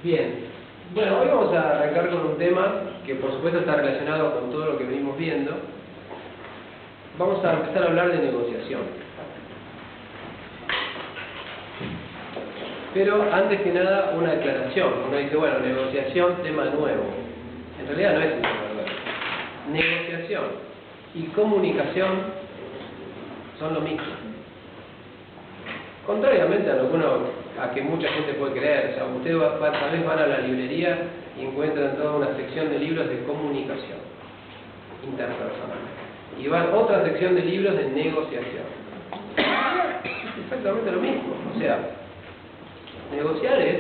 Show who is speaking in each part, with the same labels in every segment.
Speaker 1: Bien, bueno, hoy vamos a arrancar con un tema que por supuesto está relacionado con todo lo que venimos viendo. Vamos a empezar a hablar de negociación. Pero antes que nada una aclaración. Uno dice, bueno, negociación, tema nuevo. En realidad no es un tema nuevo. Negociación y comunicación son lo mismo. Contrariamente a que mucha gente puede creer, o sea, ustedes tal vez van a la librería y encuentran toda una sección de libros de comunicación interpersonal. Y van otra sección de libros de negociación. Es exactamente lo mismo. O sea, negociar es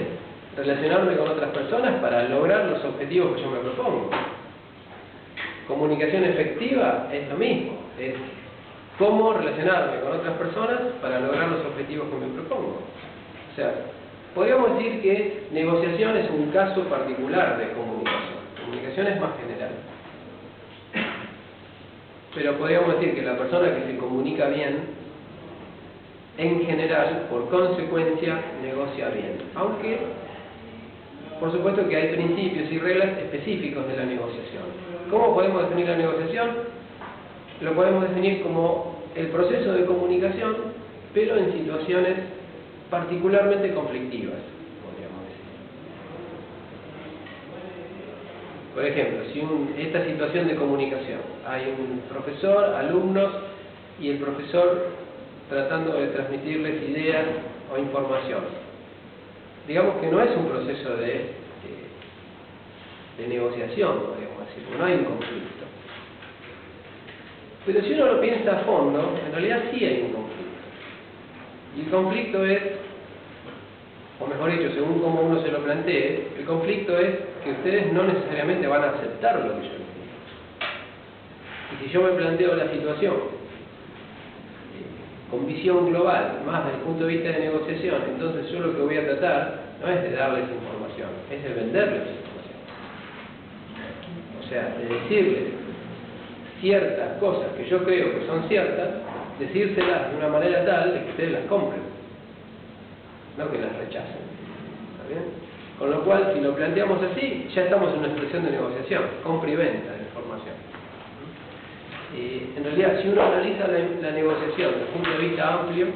Speaker 1: relacionarme con otras personas para lograr los objetivos que yo me propongo. Comunicación efectiva es lo mismo. Es cómo relacionarme con otras personas para lograr los objetivos que me propongo. O sea, podríamos decir que negociación es un caso particular de comunicación. Comunicación es más general. Pero podríamos decir que la persona que se comunica bien, en general, por consecuencia, negocia bien. Aunque, por supuesto que hay principios y reglas específicos de la negociación. ¿Cómo podemos definir la negociación? Lo podemos definir como el proceso de comunicación, pero en situaciones particularmente conflictivas, podríamos decir. Por ejemplo, si esta situación de comunicación, hay un profesor, alumnos, y el profesor tratando de transmitirles ideas o información. Digamos que no es un proceso de negociación, podríamos decir, no hay un conflicto. Pero si uno lo piensa a fondo, en realidad sí hay un conflicto. Y el conflicto es, o mejor dicho, según como uno se lo plantee, el conflicto es que ustedes no necesariamente van a aceptar lo que yo les digo. Y si yo me planteo la situación con visión global, más desde el punto de vista de negociación, entonces yo lo que voy a tratar no es de darles información, es de venderles información. O sea, de decirles ciertas cosas que yo creo que son ciertas, decírselas de una manera tal de que ustedes las compren, no que las rechacen. ¿Está bien? Con lo cual, si lo planteamos así, ya estamos en una expresión de negociación, compra y venta de información. En realidad, si uno analiza la negociación desde un punto de vista amplio,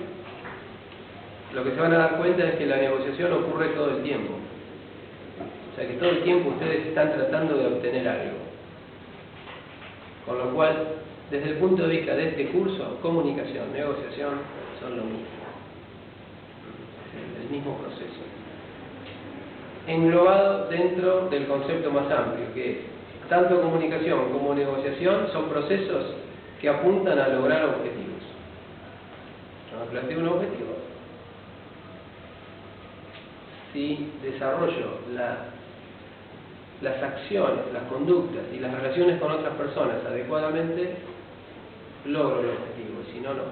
Speaker 1: lo que se van a dar cuenta es que la negociación ocurre todo el tiempo. O sea, que todo el tiempo ustedes están tratando de obtener algo. Con lo cual, desde el punto de vista de este curso, comunicación, negociación son lo mismo. Es el mismo proceso. Englobado dentro del concepto más amplio, que es tanto comunicación como negociación son procesos que apuntan a lograr objetivos. Yo me planteo un objetivo. Si desarrollo las acciones, las conductas y las relaciones con otras personas adecuadamente, logro el objetivo, si no, no.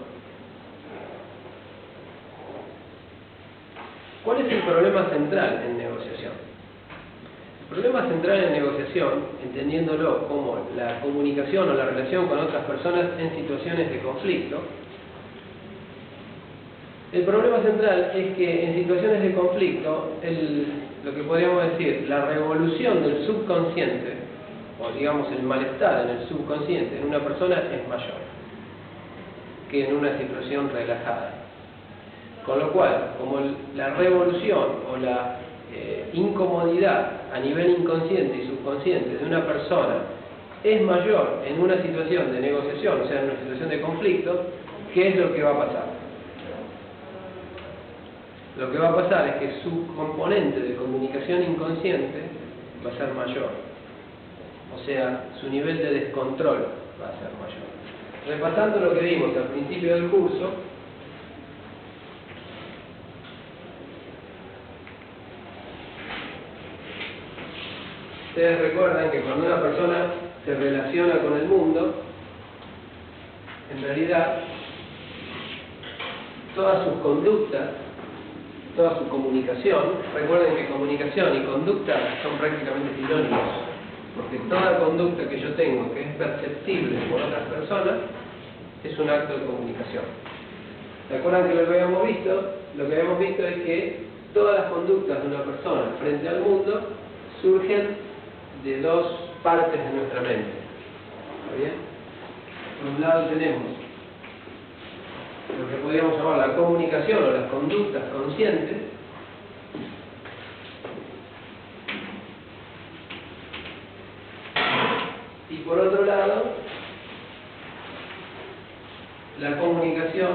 Speaker 1: ¿Cuál es el problema central en negociación? El problema central en negociación, entendiéndolo como la comunicación o la relación con otras personas en situaciones de conflicto, el problema central es que en situaciones de conflicto, lo que podríamos decir, la revolución del subconsciente, o digamos el malestar en el subconsciente en una persona es mayor que en una situación relajada. Con lo cual, como la revolución o la incomodidad a nivel inconsciente y subconsciente de una persona es mayor en una situación de negociación, o sea, en una situación de conflicto, ¿qué es lo que va a pasar? Lo que va a pasar es que su componente de comunicación inconsciente va a ser mayor. O sea, su nivel de descontrol va a ser mayor. Repasando lo que vimos al principio del curso, ustedes recuerdan que cuando una persona se relaciona con el mundo, en realidad, todas sus conductas, toda su comunicación, recuerden que comunicación y conducta son prácticamente sinónimos, porque toda conducta que yo tengo que es perceptible por otras personas es un acto de comunicación. ¿Se acuerdan que lo que habíamos visto? Lo que habíamos visto es que todas las conductas de una persona frente al mundo surgen de dos partes de nuestra mente. ¿Está bien? Por un lado tenemos lo que podríamos llamar la comunicación o las conductas conscientes, y por otro lado la comunicación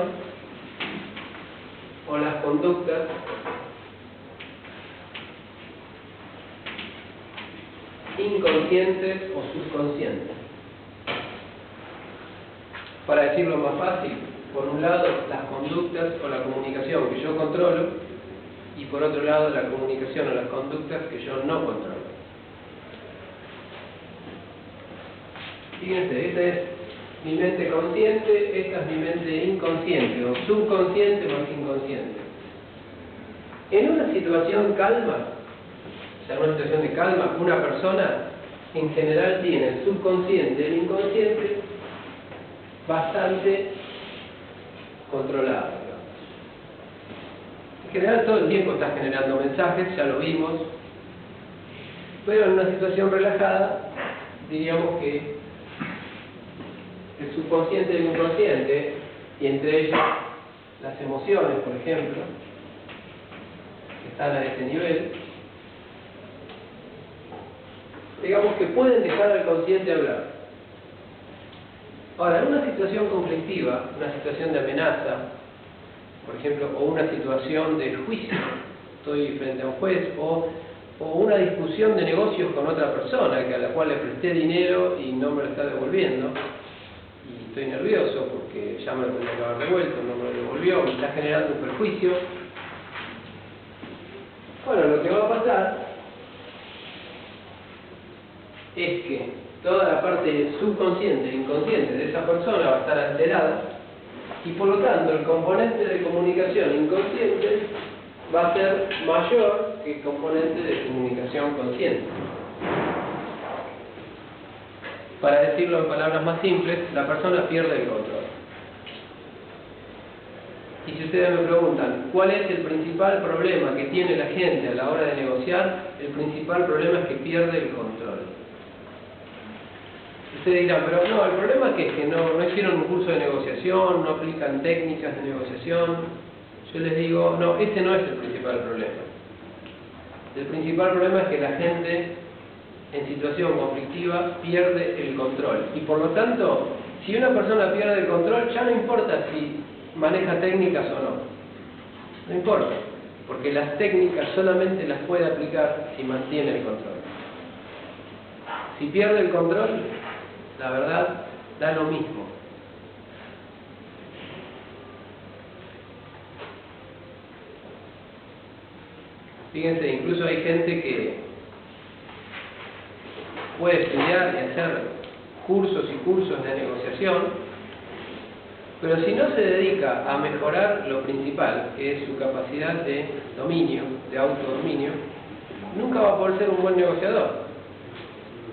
Speaker 1: o las conductas inconscientes o subconscientes. Para decirlo más fácil, por un lado las conductas o la comunicación que yo controlo, y por otro lado la comunicación o las conductas que yo no controlo. Fíjense, esta es mi mente consciente, esta es mi mente inconsciente, o subconsciente más inconsciente. En una situación calma, o sea, en una situación de calma, una persona en general tiene el subconsciente y el inconsciente bastante controlado. En general todo el tiempo está generando mensajes, ya lo vimos, pero en una situación relajada diríamos que el subconsciente y el inconsciente, y entre ellos las emociones, por ejemplo, que están a este nivel, digamos que pueden dejar al consciente hablar. Ahora, en una situación conflictiva, una situación de amenaza, por ejemplo, o una situación de juicio, estoy frente a un juez, o una discusión de negocios con otra persona a la cual le presté dinero y no me lo está devolviendo, y estoy nervioso porque ya me lo tendría que haber devuelto, no me lo devolvió, me está generando un perjuicio. Bueno, lo que va a pasar es que toda la parte subconsciente e inconsciente de esa persona va a estar alterada, y por lo tanto el componente de comunicación inconsciente va a ser mayor que el componente de comunicación consciente. Para decirlo en palabras más simples, la persona pierde el control. Y si ustedes me preguntan, ¿cuál es el principal problema que tiene la gente a la hora de negociar? El principal problema es que pierde el control. Ustedes dirán, pero no, el problema es que no hicieron un curso de negociación, no aplican técnicas de negociación. Yo les digo, no, ese no es el principal problema. El principal problema es que la gente en situación conflictiva pierde el control. Y por lo tanto, si una persona pierde el control, ya no importa si maneja técnicas o no. No importa, porque las técnicas solamente las puede aplicar si mantiene el control. Si pierde el control, la verdad, da lo mismo. Fíjense, incluso hay gente que puede estudiar y hacer cursos y cursos de negociación, pero si no se dedica a mejorar lo principal, que es su capacidad de dominio, de autodominio, nunca va a poder ser un buen negociador.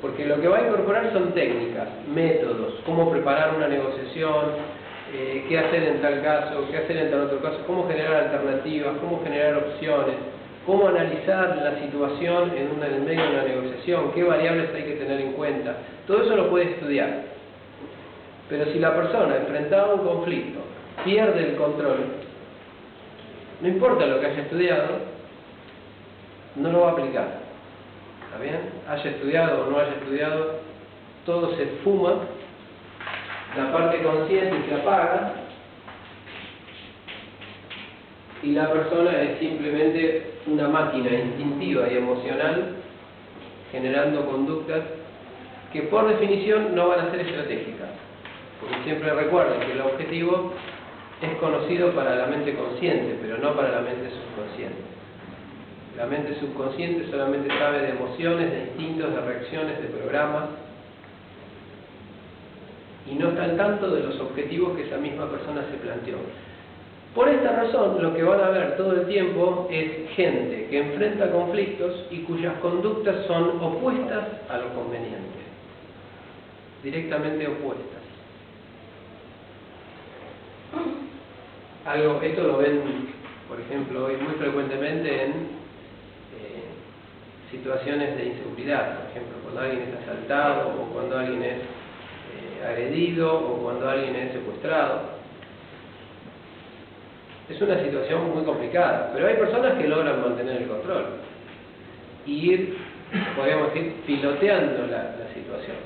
Speaker 1: Porque lo que va a incorporar son técnicas, métodos, cómo preparar una negociación, qué hacer en tal caso, qué hacer en tal otro caso, cómo generar alternativas, cómo generar opciones, cómo analizar la situación en el medio de una negociación, qué variables hay que tener en cuenta. Todo eso lo puede estudiar. Pero si la persona, enfrentada a un conflicto, pierde el control, no importa lo que haya estudiado, no lo va a aplicar. ¿Está bien? Haya estudiado o no haya estudiado, todo se esfuma, la parte consciente se apaga, y la persona es simplemente una máquina instintiva y emocional generando conductas que por definición no van a ser estratégicas. Porque siempre recuerden que el objetivo es conocido para la mente consciente, pero no para la mente subconsciente. La mente subconsciente solamente sabe de emociones, de instintos, de reacciones, de programas, y no está al tanto de los objetivos que esa misma persona se planteó. Por esta razón, lo que van a ver todo el tiempo es gente que enfrenta conflictos y cuyas conductas son opuestas a lo conveniente, directamente opuestas. Esto lo ven por ejemplo, hoy muy frecuentemente en situaciones de inseguridad, por ejemplo, cuando alguien es asaltado, o cuando alguien es agredido, o cuando alguien es secuestrado. Es una situación muy complicada, pero hay personas que logran mantener el control y ir, podríamos decir, piloteando la situación.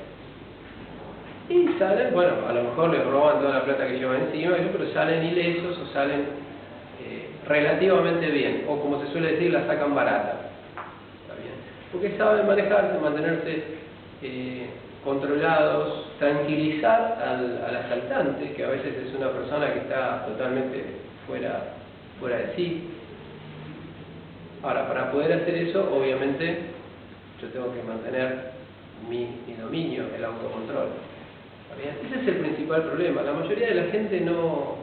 Speaker 1: Y salen, bueno, a lo mejor les roban toda la plata que llevan encima, pero salen ilesos o salen relativamente bien, o como se suele decir, la sacan barata. ¿Está bien? Porque saben manejarse, mantenerse controlados, tranquilizar al asaltante, que a veces es una persona que está totalmente fuera de sí. Ahora, para poder hacer eso, obviamente, yo tengo que mantener mi dominio, el autocontrol. ¿Está bien? Ese es el principal problema. La mayoría de la gente no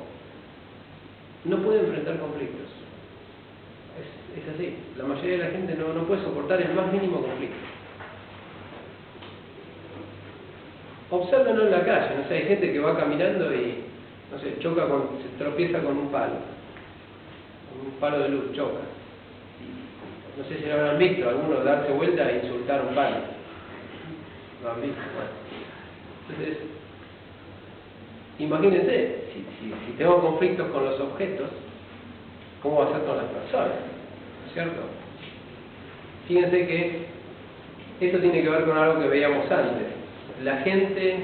Speaker 1: puede enfrentar conflictos. Es así. La mayoría de la gente no puede soportar el más mínimo conflicto. Obsérvenlo en la calle. No sé, hay gente que va caminando y, no sé, se tropieza con un palo de luz, choca. No sé si lo habrán visto, algunos darse vuelta e insultar un palo. ¿Lo han visto? Bueno. Entonces, imagínense, si tengo conflictos con los objetos, ¿cómo va a ser con las personas? ¿Cierto? Fíjense que esto tiene que ver con algo que veíamos antes. La gente,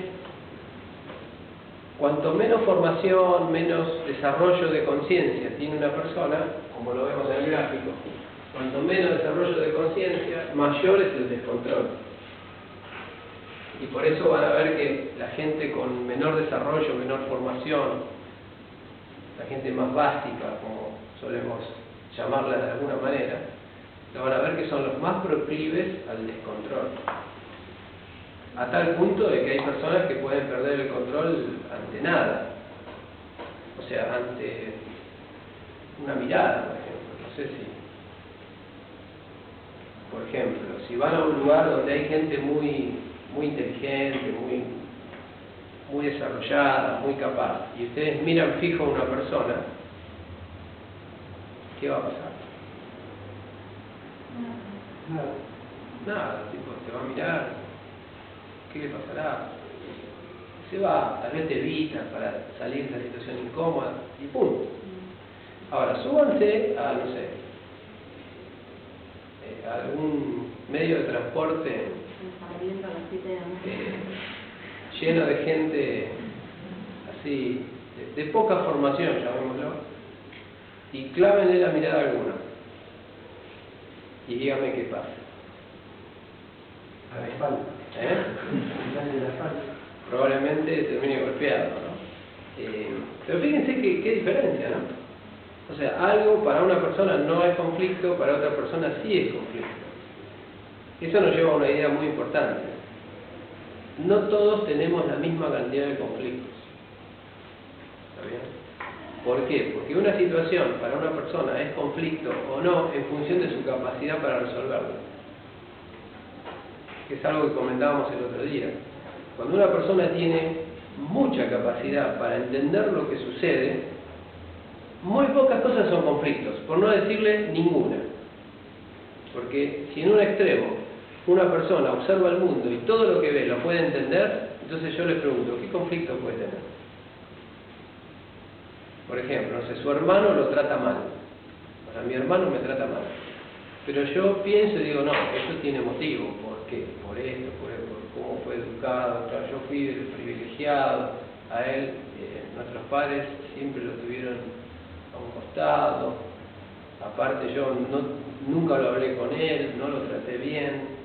Speaker 1: cuanto menos formación, menos desarrollo de conciencia tiene una persona, como lo vemos en el gráfico, cuanto menos desarrollo de conciencia, mayor es el descontrol. Y por eso van a ver que la gente con menor desarrollo, menor formación, la gente más básica, como solemos llamarla de alguna manera, lo van a ver que son los más proclives al descontrol. A tal punto de que hay personas que pueden perder el control ante nada. O sea, ante una mirada, por ejemplo. No sé si... Por ejemplo, si van a un lugar donde hay gente muy inteligente, muy desarrollada, muy capaz, y ustedes miran fijo a una persona, ¿qué va a pasar? Nada, tipo, te va a mirar, ¿qué le pasará? Se va, tal vez te evita para salir de esa situación incómoda, y punto. Ahora, súbanse a, no sé, a algún medio de transporte lleno de gente así, de poca formación, llamémoslo, y clávenle la mirada a alguno y díganme qué pasa.
Speaker 2: A la espalda.
Speaker 1: ¿Eh? Probablemente termine golpeado, ¿no? Pero fíjense qué diferencia, ¿no? O sea, algo para una persona no es conflicto, para otra persona sí es conflicto. Eso nos lleva a una idea muy importante. No todos tenemos la misma cantidad de conflictos. ¿Está bien? ¿Por qué? Porque una situación para una persona es conflicto o no en función de su capacidad para resolverlo. Que es algo que comentábamos el otro día. Cuando una persona tiene mucha capacidad para entender lo que sucede, muy pocas cosas son conflictos, por no decirle ninguna. Porque si en un extremo una persona observa el mundo y todo lo que ve lo puede entender, entonces yo le pregunto, ¿qué conflicto puede tener? Por ejemplo, no sé, su hermano lo trata mal. O sea, mi hermano me trata mal. Pero yo pienso y digo, no, eso tiene motivo. ¿Por qué? Por esto, por cómo fue educado. Claro, yo fui el privilegiado. A él, nuestros padres siempre lo tuvieron a un costado. Aparte yo nunca lo hablé con él, no lo traté bien.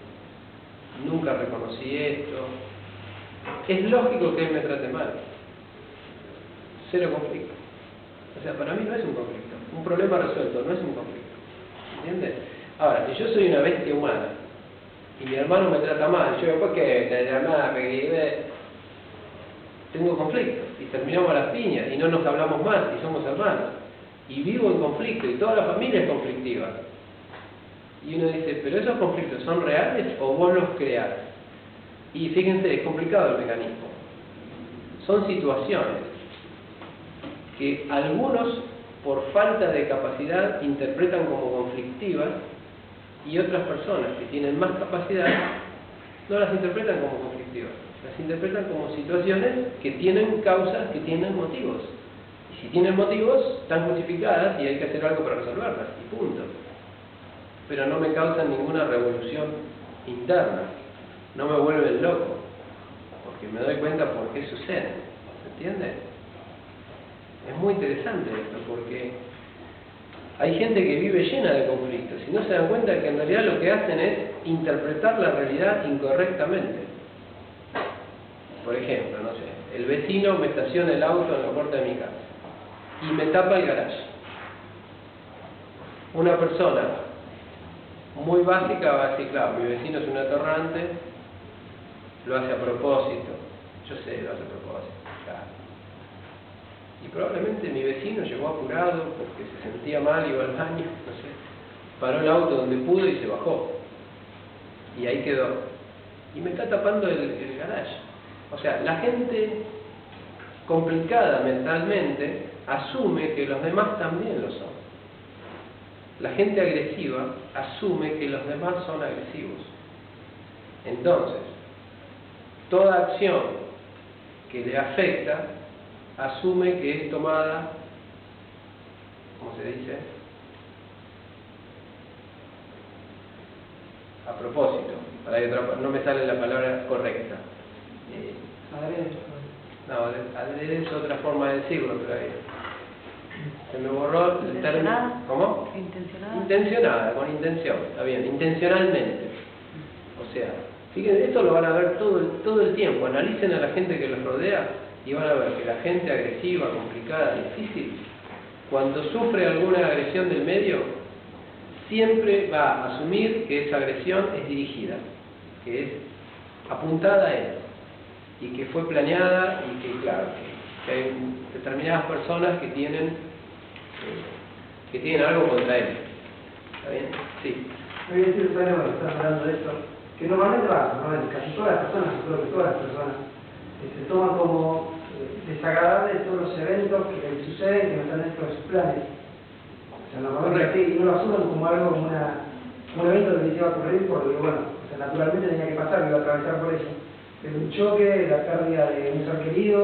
Speaker 1: Nunca reconocí esto. Es lógico que él me trate mal. Cero conflicto. O sea, para mí no es un conflicto. Un problema resuelto no es un conflicto. ¿Entiendes? Ahora, si yo soy una bestia humana y mi hermano me trata mal, yo digo, ¿por qué? Tengo conflicto y terminamos a las piñas y no nos hablamos más y somos hermanos. Y vivo en conflicto y toda la familia es conflictiva. Y uno dice, ¿pero esos conflictos son reales o vos los creás? Y fíjense, es complicado el mecanismo. Son situaciones que algunos por falta de capacidad interpretan como conflictivas, y otras personas que tienen más capacidad no las interpretan como conflictivas, las interpretan como situaciones que tienen causas, que tienen motivos. Y si tienen motivos, están justificadas y hay que hacer algo para resolverlas, y punto. Pero no me causan ninguna revolución interna, no me vuelven loco, porque me doy cuenta por qué sucede. ¿Se entiende? Es muy interesante esto, porque hay gente que vive llena de conflictos y no se dan cuenta que en realidad lo que hacen es interpretar la realidad incorrectamente. Por ejemplo, no sé, el vecino me estaciona el auto en la puerta de mi casa y me tapa el garaje. Una persona muy básica va a decir, claro, mi vecino es un atorrante, lo hace a propósito. Yo sé, lo hace a propósito, claro. Y probablemente mi vecino llegó apurado porque se sentía mal, iba al baño, no sé. Paró el auto donde pudo y se bajó. Y ahí quedó. Y me está tapando el garaje. O sea, la gente complicada mentalmente asume que los demás también lo son. La gente agresiva asume que los demás son agresivos. Entonces, toda acción que le afecta asume que es tomada, ¿cómo se dice?, a propósito. No me sale la palabra correcta. Adrede es otra forma de decirlo, pero ahí se me borró el término. ¿Cómo?
Speaker 2: Intencionada.
Speaker 1: Intencionada, con intención, está bien, intencionalmente. O sea, fíjense, esto lo van a ver todo el tiempo. Analicen a la gente que los rodea y van a ver que la gente agresiva, complicada, difícil, cuando sufre alguna agresión del medio, siempre va a asumir que esa agresión es dirigida, que es apuntada a él, y que fue planeada, y que, claro, que hay determinadas personas que tienen algo contra él. ¿Está bien? Sí.
Speaker 3: Me voy a decir, bueno, estás hablando de esto, que normalmente casi todas las personas, creo que todas las personas, se toman como desagradables todos los eventos que les suceden, que no están dentro de sus planes. O sea, normalmente así, y no lo asumen como algo, como un evento que les iba a ocurrir, porque bueno, o sea, naturalmente tenía que pasar, iba a atravesar por eso. Pero un choque, la pérdida de un ser querido,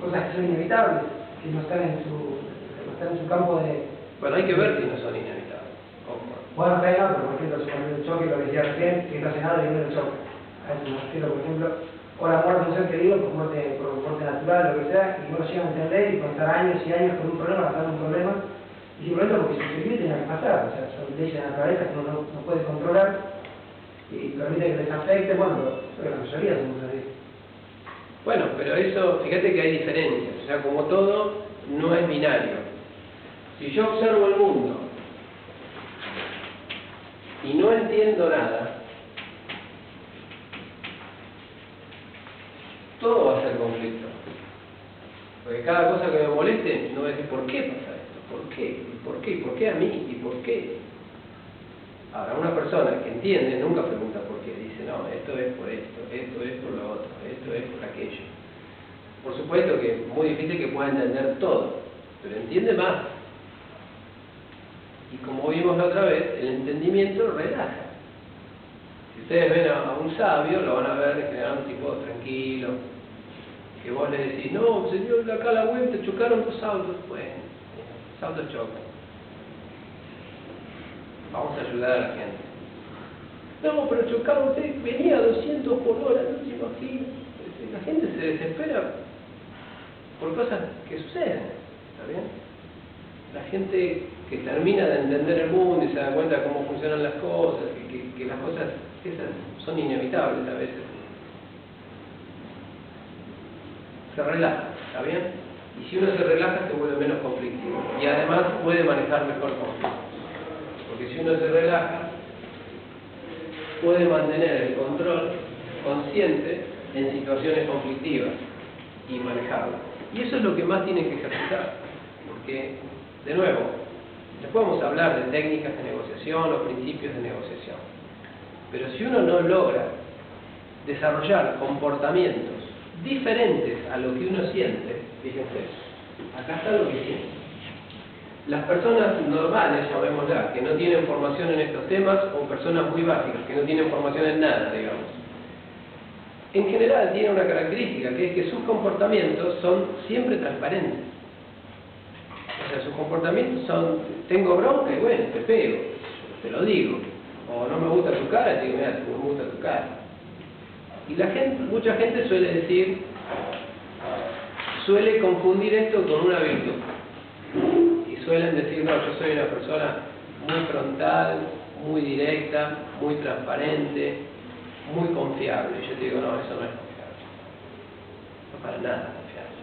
Speaker 3: cosas que son inevitables, que no están en su campo de...
Speaker 1: Bueno, hay que ver si no son inevitables.
Speaker 3: Bueno, está bien, pero por ejemplo, si el choque, lo que decía recién, que no hace nada y viene el choque. A eso me refiero, por ejemplo, o la muerte de un ser querido por muerte natural, lo que sea, y no lo llegan a entender y pueden estar años y años con un problema, pasando un problema, y simplemente porque se permite tenía que pasar. O sea, son leyes de la naturaleza que uno no puede controlar y permite que les afecte. Bueno, pero la mayoría somos así.
Speaker 1: Bueno, pero eso, fíjate que hay diferencias. O sea, como todo, no es binario. Si yo observo el mundo y no entiendo nada, todo va a ser conflicto. Porque cada cosa que me moleste, no voy a decir ¿por qué pasa esto? ¿Por qué? ¿Y por qué? ¿Y por qué a mí? ¿Y por qué? Ahora, una persona que entiende nunca pregunta por qué. Dice, no, esto es por esto es por lo otro, esto es por aquello. Por supuesto que es muy difícil que pueda entender todo, pero entiende más. Y como vimos la otra vez, el entendimiento relaja. Si ustedes ven a un sabio, lo van a ver en general un tipo tranquilo, que vos le decís, no, señor, acá a la vuelta chocaron dos autos. Bueno, los autos chocan. Vamos a ayudar a la gente. No, pero chocaron, usted venía a 200 por hora, no se imagina. La gente se desespera por cosas que suceden, ¿está bien? La gente que termina de entender el mundo y se da cuenta de cómo funcionan las cosas, que las cosas esas son inevitables a veces, se relaja, ¿está bien? Y si uno se relaja se vuelve menos conflictivo y además puede manejar mejor conflictos, porque si uno se relaja puede mantener el control consciente en situaciones conflictivas y manejarlo. Y eso es lo que más tiene que ejercitar, porque, de nuevo, después vamos a hablar de técnicas de negociación o principios de negociación, pero si uno no logra desarrollar comportamientos diferentes a lo que uno siente, fíjense, acá está lo que siente, Las personas normales, llamémoslas, que no tienen formación en estos temas, o personas muy básicas, que no tienen formación en nada, digamos, en general tienen una característica, que es que sus comportamientos son siempre transparentes. O sea, sus comportamientos son, tengo bronca y bueno, te pego, te lo digo. O no me gusta tu cara, te digo, mira, no me gusta tu cara. Y la gente, mucha gente suele confundir esto con una virtud. Y suelen decir, no, yo soy una persona muy frontal, muy directa, muy transparente, muy confiable. Y yo te digo, no, eso no es confiable. No para nada confiable.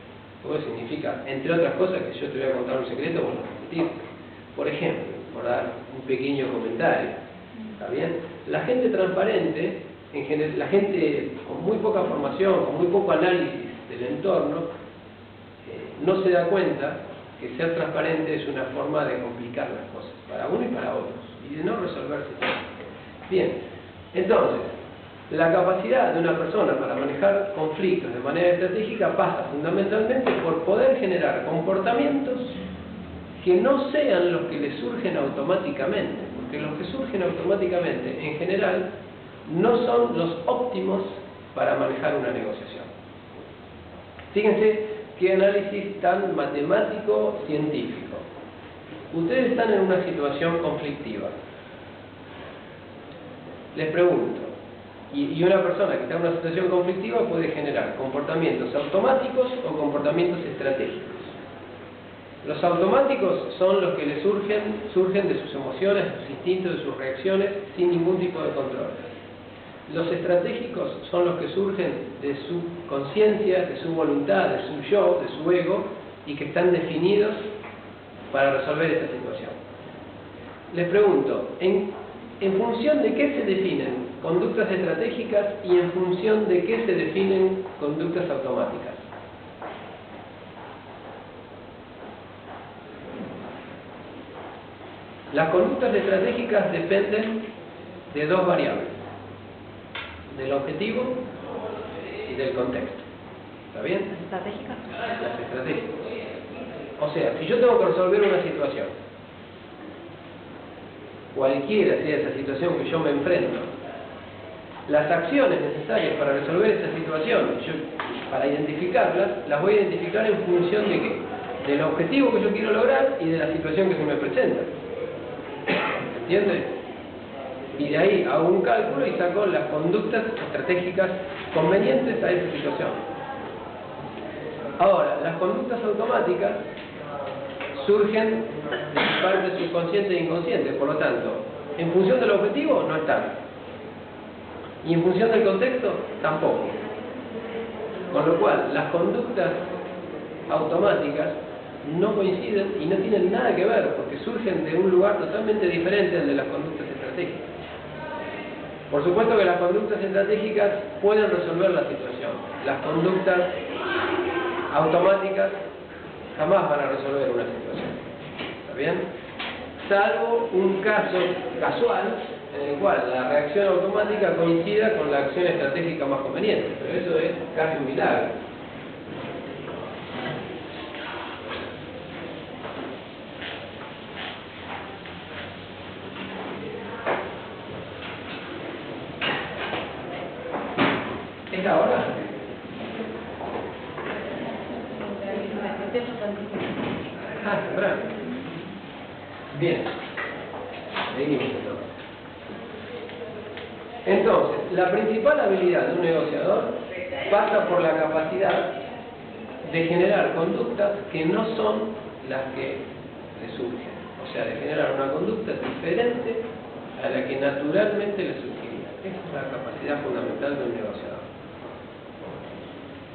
Speaker 1: Eso significa, entre otras cosas, que yo te voy a contar un secreto, bueno, repetir. Por ejemplo, por dar un pequeño comentario, ¿está bien? La gente transparente, en general, la gente con muy poca formación, con muy poco análisis del entorno, no se da cuenta que ser transparente es una forma de complicar las cosas, para uno y para otros, y de no resolverse todo. Bien, entonces, la capacidad de una persona para manejar conflictos de manera estratégica pasa fundamentalmente por poder generar comportamientos que no sean los que le surgen automáticamente, porque los que surgen automáticamente, en general, no son los óptimos para manejar una negociación. Fíjense qué análisis tan matemático, científico. Ustedes están en una situación conflictiva. Les pregunto, y una persona que está en una situación conflictiva puede generar comportamientos automáticos o comportamientos estratégicos. Los automáticos son los que le surgen de sus emociones, de sus instintos, de sus reacciones, sin ningún tipo de control. Los estratégicos son los que surgen de su conciencia, de su voluntad, de su yo, de su ego, y que están definidos para resolver esta situación. Les pregunto, ¿en función de qué se definen conductas estratégicas y en función de qué se definen conductas automáticas? Las conductas estratégicas dependen de dos variables: del objetivo y del contexto. ¿Está bien?
Speaker 2: ¿Las estratégicas?
Speaker 1: Las estratégicas. O sea, si yo tengo que resolver una situación, cualquiera sea esa situación que yo me enfrento, las acciones necesarias para resolver esa situación, para identificarlas, las voy a identificar en función de qué? Del objetivo que yo quiero lograr y de la situación que se me presenta. ¿Entiendes? Y de ahí hago un cálculo y saco las conductas estratégicas convenientes a esa situación. Ahora, las conductas automáticas surgen de parte subconsciente e inconsciente, por lo tanto, en función del objetivo no están. Y en función del contexto, tampoco. Con lo cual, las conductas automáticas no coinciden y no tienen nada que ver, porque surgen de un lugar totalmente diferente al de las conductas estratégicas. Por supuesto que las conductas estratégicas pueden resolver la situación. Las conductas automáticas jamás van a resolver una situación. ¿Está bien? Salvo un caso casual en el cual la reacción automática coincida con la acción estratégica más conveniente. Pero eso es casi un milagro. ¿Es ahora? Ah, temprano. Bien. Seguimos entonces, la principal habilidad de un negociador pasa por la capacidad de generar conductas que no son las que le surgen. O sea, de generar una conducta diferente a la que naturalmente le surgiría. Esa es la capacidad fundamental de un negociador.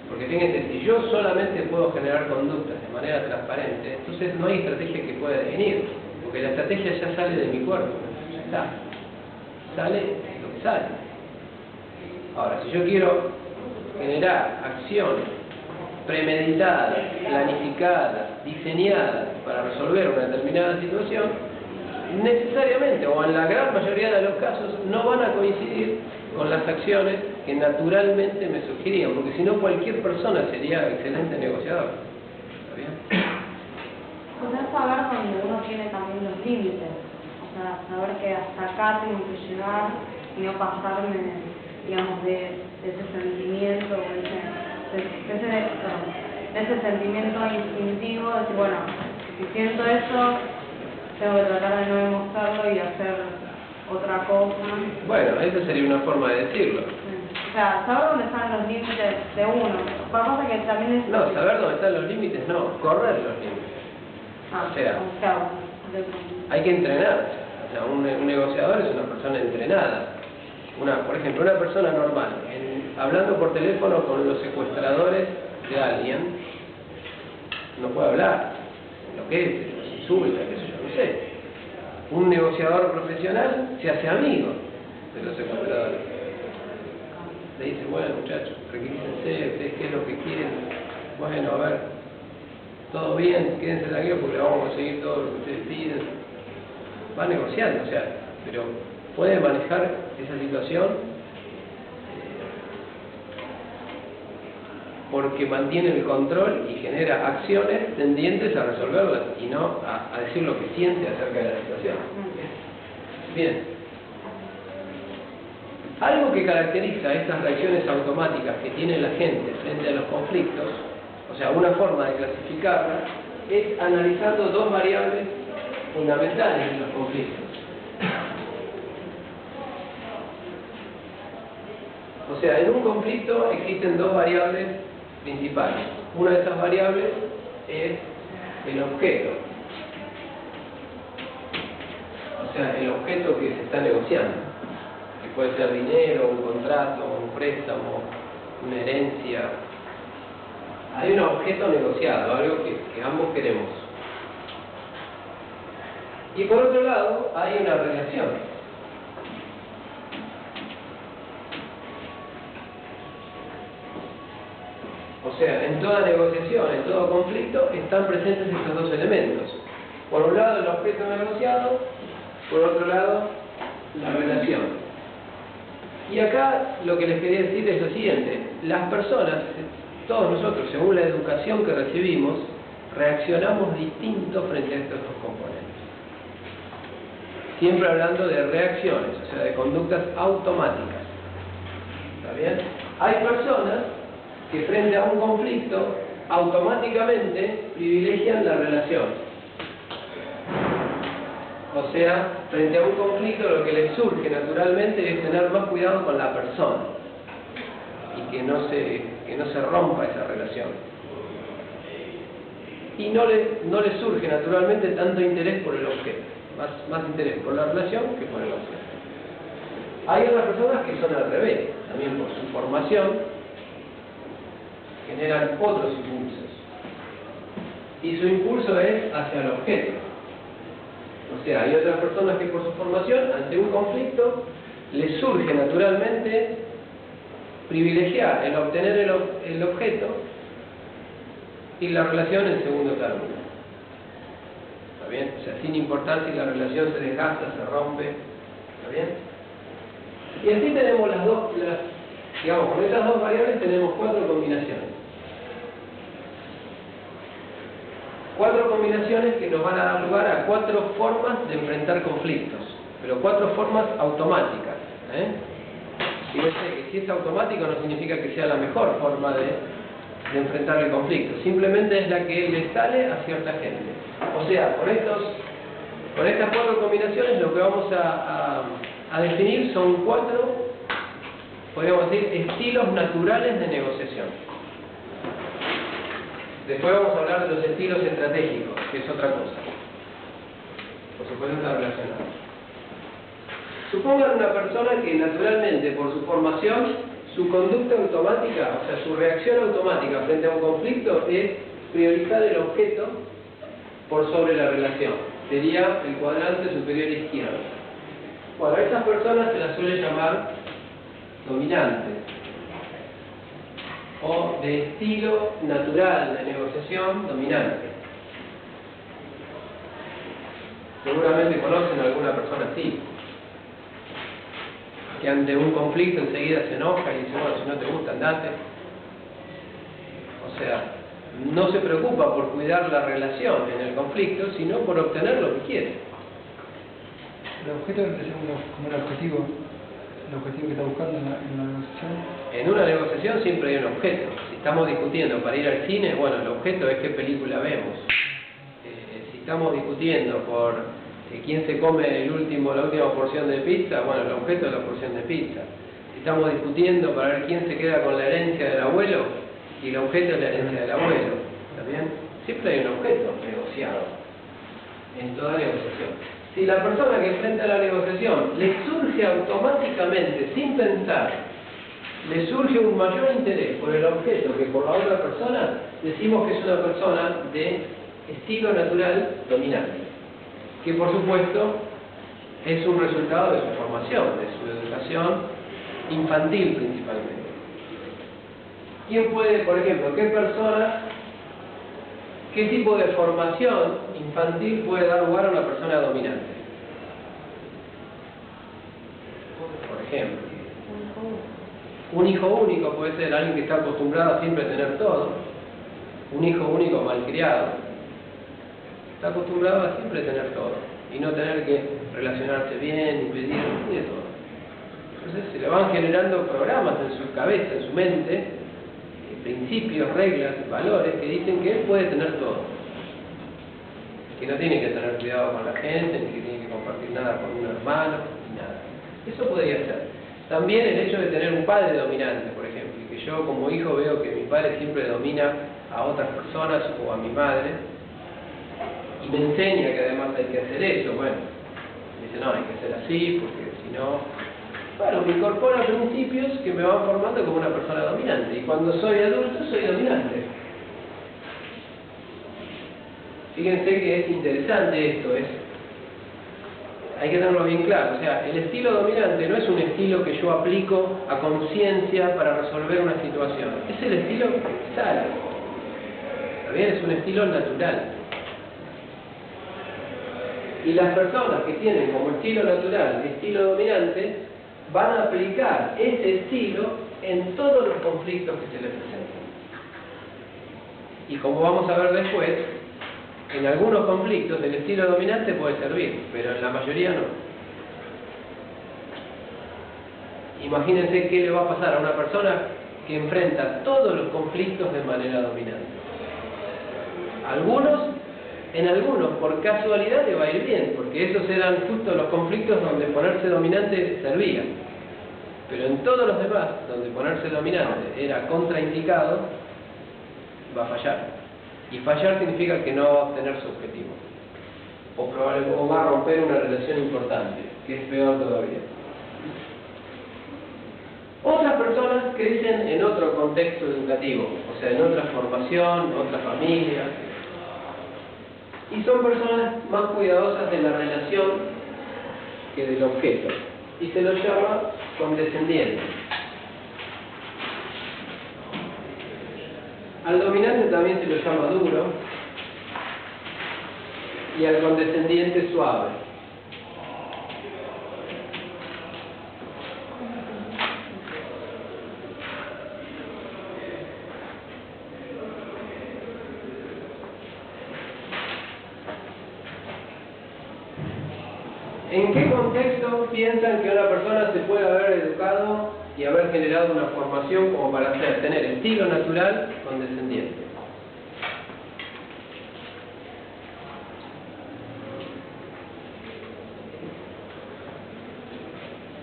Speaker 1: Porque fíjense, si yo solamente puedo generar conductas de manera transparente, entonces no hay estrategia que pueda definir, porque la estrategia ya sale de mi cuerpo, ya está. Sale lo que sale. Ahora, si yo quiero generar acciones premeditadas, planificadas, diseñadas para resolver una determinada situación, necesariamente, o en la gran mayoría de los casos, no van a coincidir con las acciones que naturalmente me surgirían, porque si no cualquier persona sería excelente negociador. ¿Está bien?
Speaker 2: saber dónde uno tiene también los límites, o sea, saber que hasta acá tengo que llegar y no pasarme, digamos, de ese sentimiento, de ese sentimiento instintivo, de decir, bueno, si siento eso, tengo que tratar de no demostrarlo y hacer otra cosa.
Speaker 1: Bueno, esa sería una forma de decirlo.
Speaker 2: O sea, saber dónde están los límites de uno. Lo que pasa es que también es...
Speaker 1: No, saber dónde están los límites, no, correr los límites. O sea, hay que entrenarse. O sea, un negociador es una persona entrenada. Por ejemplo, una persona normal, hablando por teléfono con los secuestradores de alguien, no puede hablar, enloquece, los insulta, qué sé yo, no sé. Un negociador profesional se hace amigo de los secuestradores. Le dice, bueno, muchachos, tranquilícense, ustedes qué es lo que quieren. Bueno, a ver, todo bien, quédense tranquilos porque le vamos a conseguir todo lo que ustedes piden. Va negociando, o sea, pero puede manejar esa situación porque mantiene el control y genera acciones tendientes a resolverlas y no a decir lo que siente acerca de la situación. Bien. Algo que caracteriza estas reacciones automáticas que tiene la gente frente a los conflictos, o sea, una forma de clasificarlas, es analizando dos variables fundamentales en los conflictos. O sea, en un conflicto existen dos variables principales. Una de esas variables es el objeto. O sea, el objeto que se está negociando. Que puede ser dinero, un contrato, un préstamo, una herencia. Hay un objeto negociado, algo que ambos queremos. Y por otro lado, hay una relación. O sea, en toda negociación, en todo conflicto, están presentes estos dos elementos. Por un lado, el objeto negociado, por otro lado, la relación. Y acá lo que les quería decir es lo siguiente: las personas, todos nosotros, según la educación que recibimos, reaccionamos distinto frente a estos dos componentes. Siempre hablando de reacciones, o sea, de conductas automáticas. ¿Está bien? Hay personas que frente a un conflicto automáticamente privilegian la relación. O sea, frente a un conflicto lo que les surge naturalmente es tener más cuidado con la persona y que no se rompa esa relación. Y no le surge naturalmente tanto interés por el objeto, más interés por la relación que por el objeto. Hay otras personas que son al revés, también por su formación generan otros impulsos. Y su impulso es hacia el objeto. O sea, hay otras personas que por su formación, ante un conflicto, les surge naturalmente privilegiar el obtener el objeto y la relación en segundo término. ¿Está bien? O sea, sin importar si la relación se desgasta, se rompe. ¿Está bien? Y así tenemos digamos, con esas dos variables tenemos 4 combinaciones. 4 combinaciones que nos van a dar lugar a 4 formas de enfrentar conflictos, pero 4 formas automáticas. Fíjense que si es automático no significa que sea la mejor forma de enfrentar el conflicto, simplemente es la que le sale a cierta gente. O sea, con estas 4 combinaciones lo que vamos a definir son 4, podríamos decir, estilos naturales de negociación. Después vamos a hablar de los estilos estratégicos, que es otra cosa. Por supuesto está relacionado. Supongan una persona que naturalmente, por su formación, su conducta automática, o sea, su reacción automática frente a un conflicto es priorizar el objeto por sobre la relación. Sería el cuadrante superior izquierdo. Bueno, a esas personas se las suele llamar dominantes, o de estilo natural de negociación dominante. Seguramente conocen a alguna persona así, que ante un conflicto enseguida se enoja y dice, bueno, si no te gusta, andate. O sea, no se preocupa por cuidar la relación en el conflicto, sino por obtener lo que quiere.
Speaker 4: ¿El objeto es como el objetivo que está buscando en la negociación?
Speaker 1: En una negociación siempre hay un objeto. Si estamos discutiendo para ir al cine, bueno, el objeto es qué película vemos. Si estamos discutiendo por quién se come la última porción de pizza, bueno, el objeto es la porción de pizza. Si estamos discutiendo para ver quién se queda con la herencia del abuelo, y el objeto es la herencia del abuelo, ¿está bien? Siempre hay un objeto negociado en toda negociación. Si la persona que enfrenta la negociación le surge automáticamente, sin pensar, le surge un mayor interés por el objeto que por la otra persona, decimos que es una persona de estilo natural dominante, que por supuesto es un resultado de su formación, de su educación infantil principalmente. ¿Quién puede, por ejemplo, qué tipo de formación infantil puede dar lugar a una persona dominante? Por ejemplo, un hijo único puede ser alguien que está acostumbrado a siempre tener todo. Un hijo único malcriado está acostumbrado a siempre tener todo y no tener que relacionarse bien y pedir ni de todo. Entonces se le van generando programas en su cabeza, en su mente, principios, reglas, valores que dicen que él puede tener todo, que no tiene que tener cuidado con la gente, ni que tiene que compartir nada con un hermano, ni nada. Eso podría ser. También el hecho de tener un padre dominante, por ejemplo, y que yo como hijo veo que mi padre siempre domina a otras personas o a mi madre, y me enseña que además hay que hacer eso. Bueno, me dice, no, hay que ser así, porque si no... Bueno, me incorpora principios que me van formando como una persona dominante. Y cuando soy adulto, soy dominante. Fíjense que es interesante esto. Hay que tenerlo bien claro. O sea, el estilo dominante no es un estilo que yo aplico a conciencia para resolver una situación. Es el estilo que sale. ¿Está bien? Es un estilo natural. Y las personas que tienen como estilo natural el estilo dominante van a aplicar ese estilo en todos los conflictos que se les presenten. Y como vamos a ver después, en algunos conflictos el estilo dominante puede servir, pero en la mayoría no. Imagínense qué le va a pasar a una persona que enfrenta todos los conflictos de manera dominante. En algunos, por casualidad, le va a ir bien, porque esos eran justo los conflictos donde ponerse dominante servía. Pero en todos los demás, donde ponerse dominante era contraindicado, va a fallar. Y fallar significa que no va a obtener su objetivo. O probablemente va a romper una relación importante, que es peor todavía. Otras personas crecen en otro contexto educativo, o sea, en otra formación, otra familia. Y son personas más cuidadosas de la relación que del objeto. Y se los llama condescendientes. Al dominante también se lo llama duro y al condescendiente suave. ¿En qué contexto piensan que una persona se puede haber educado y haber generado una formación como para tener estilo natural condescendiente?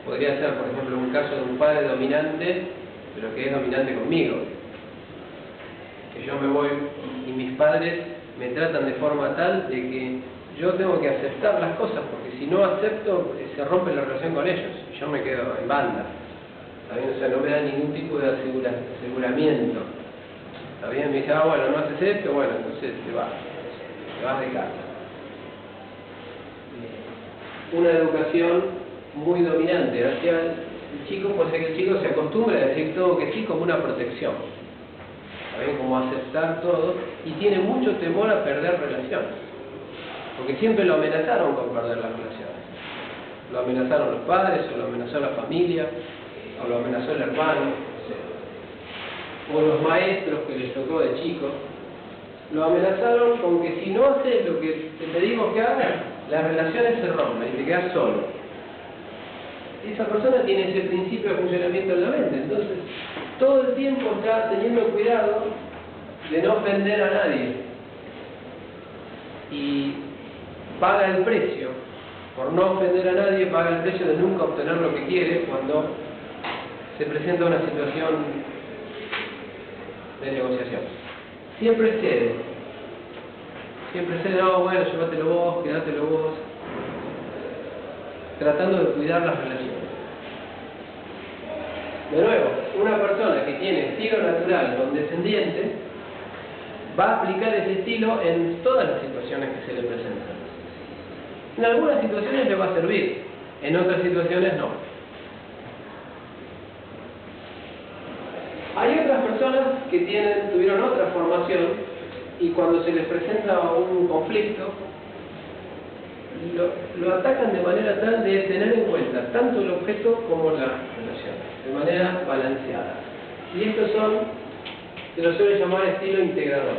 Speaker 1: Podría ser, por ejemplo, un caso de un padre dominante, pero que es dominante conmigo. Que yo me voy y mis padres me tratan de forma tal de que yo tengo que aceptar las cosas, porque si no acepto, se rompe la relación con ellos. Yo me quedo en banda. ¿Está bien? O sea, no me da ningún tipo de aseguramiento. ¿Está bien? Me dice, bueno, no haces esto, bueno, entonces te vas de casa. Una educación muy dominante hacia el chico, puede ser que el chico se acostumbre a decir todo que sí como una protección. ¿Está bien? Como aceptar todo, y tiene mucho temor a perder relaciones. Porque siempre lo amenazaron con perder las relaciones. Lo amenazaron los padres, o lo amenazó la familia, o lo amenazó el hermano, o los maestros que les tocó de chico. lo amenazaron con que si no haces lo que te pedimos que hagas, las relaciones se rompen y te quedas solo. Esa persona tiene ese principio de funcionamiento en la mente, entonces todo el tiempo está teniendo cuidado de no ofender a nadie y paga el precio, por no ofender a nadie, paga el precio de nunca obtener lo que quiere cuando se presenta una situación de negociación. Siempre cede, no, bueno, llévatelo vos, quédatelo vos, tratando de cuidar las relaciones. De nuevo, una persona que tiene estilo natural condescendiente va a aplicar ese estilo en todas las situaciones que se le presentan. En algunas situaciones le va a servir, en otras situaciones no. Hay otras personas que tuvieron otra formación y cuando se les presenta un conflicto, lo atacan de manera tal de tener en cuenta tanto el objeto como la relación, de manera balanceada. Y estos se los suele llamar estilo integrador.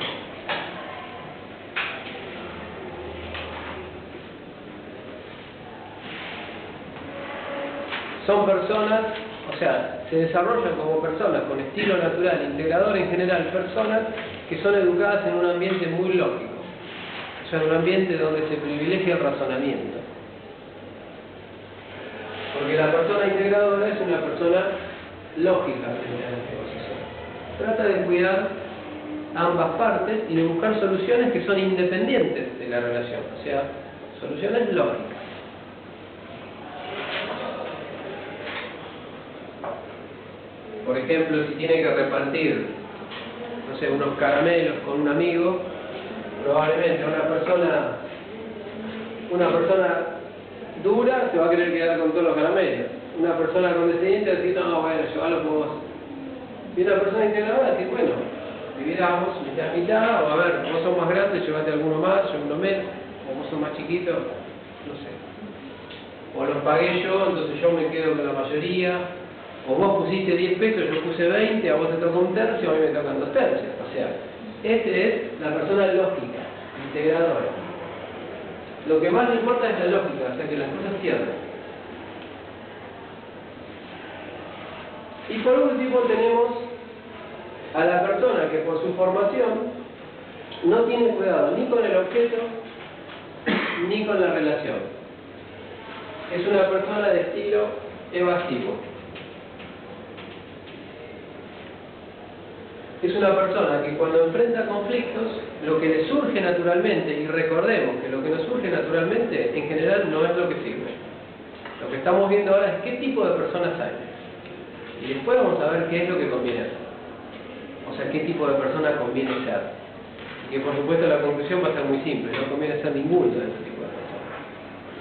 Speaker 1: Son personas, o sea, se desarrollan como personas con estilo natural, integrador en general, personas que son educadas en un ambiente muy lógico, o sea, en un ambiente donde se privilegia el razonamiento. Porque la persona integradora es una persona lógica en la negociación. Trata de cuidar ambas partes y de buscar soluciones que son independientes de la relación, o sea, soluciones lógicas. Por ejemplo, si tiene que repartir, no sé, unos caramelos con un amigo, probablemente una persona dura se va a querer quedar con todos los caramelos. Una persona condescendiente va a decir, no, bueno, llévalo con vos. Y una persona integradora va a decir, bueno, dividamos mitad a mitad, o a ver, vos sos más grande, llévate alguno más, yo uno menos, o vos sos más chiquito, no sé. O los pagué yo, entonces yo me quedo con la mayoría. O vos pusiste 10 pesos, yo puse 20, a vos te toca un tercio, a mí me tocan 2 tercios. O sea, esta es la persona lógica, integradora. Lo que más le importa es la lógica, o sea, que las cosas cierren. Y por último tenemos a la persona que por su formación no tiene cuidado ni con el objeto ni con la relación. Es una persona de estilo evasivo. Es una persona que cuando enfrenta conflictos, lo que le surge naturalmente, y recordemos que lo que nos surge naturalmente en general no es lo que sirve. Lo que estamos viendo ahora es qué tipo de personas hay. Y después vamos a ver qué es lo que conviene hacer. O sea, qué tipo de persona conviene ser. Y que por supuesto la conclusión va a ser muy simple, no conviene ser ninguno de este tipo de personas.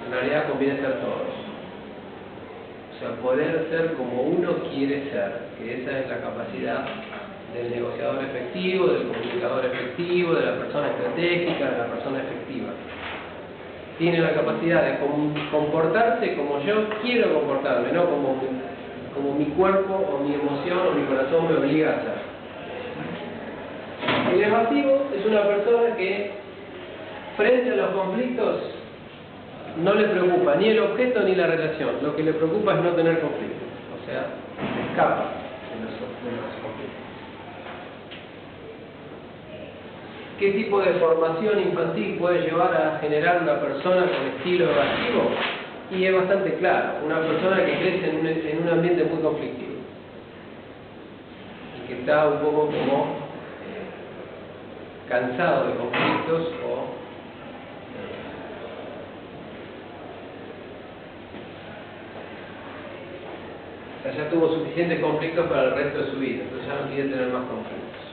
Speaker 1: En realidad conviene ser todos. O sea, poder ser como uno quiere ser, que esa es la capacidad del negociador efectivo, del comunicador efectivo, de la persona estratégica, de la persona efectiva. Tiene la capacidad de comportarse como yo quiero comportarme, no como mi cuerpo o mi emoción o mi corazón me obliga a hacer. El evasivo es una persona que frente a los conflictos no le preocupa ni el objeto ni la relación. Lo que le preocupa es no tener conflictos, o sea, escapa de los conflictos. ¿Qué tipo de formación infantil puede llevar a generar una persona con estilo evasivo? Y es bastante claro, una persona que crece en un ambiente muy conflictivo y que está un poco como cansado de conflictos o sea, ya tuvo suficientes conflictos para el resto de su vida, entonces ya no quiere tener más conflictos.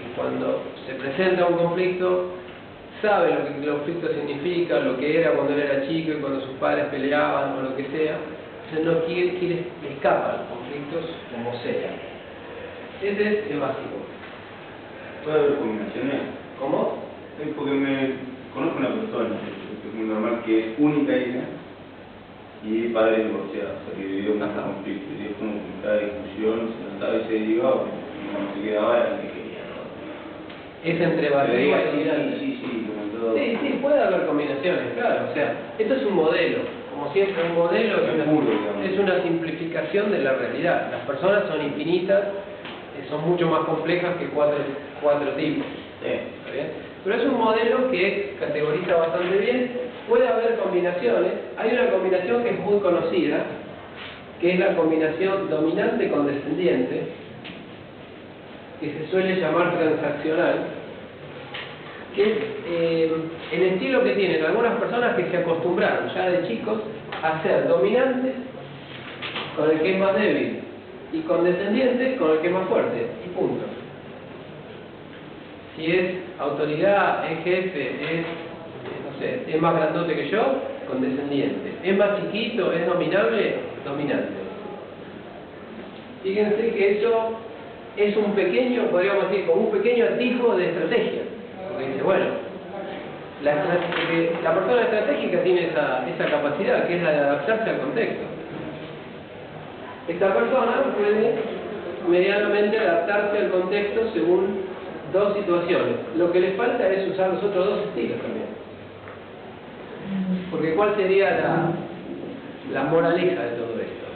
Speaker 1: Y cuando se presenta un conflicto, sabe lo que el conflicto significa, lo que era cuando él era chico y cuando sus padres peleaban o lo que sea, entonces no quiere escapar a los conflictos como sea. Ese es evasivo.
Speaker 5: Puede haber combinaciones.
Speaker 1: ¿Cómo?
Speaker 5: Es porque me conozco una persona, es muy normal, que es única hija y padre divorciado, o sea que vivió muchos conflictos, y es como que cada discusión se notaba y se derivaba, y cuando se quedaba era el que quería, ¿no?
Speaker 1: es entre evasivo y dominante.
Speaker 5: Sí, como todo.
Speaker 1: Sí, puede haber combinaciones, claro. O sea, esto es un modelo. Como siempre, un modelo es una simplificación de la realidad. Las personas son infinitas, son mucho más complejas que cuatro tipos. ¿Está bien? Pero es un modelo que categoriza bastante bien. Puede haber combinaciones. Hay una combinación que es muy conocida, que es la combinación dominante con descendiente, que se suele llamar transaccional, que es el estilo que tienen algunas personas que se acostumbraron ya de chicos a ser dominantes con el que es más débil y condescendientes con el que es más fuerte, y punto. Si es autoridad, es jefe, no sé, es más grandote que yo, condescendiente. Es más chiquito, es dominable, dominante. Fíjense que eso es un pequeño, podríamos decir, como un pequeño atisbo de estrategia. Porque dice, bueno, la persona estratégica tiene esa capacidad, que es la de adaptarse al contexto. Esta persona puede medianamente adaptarse al contexto según dos situaciones. Lo que le falta es usar los otros dos estilos también. Porque ¿cuál sería la moraleja de todo esto?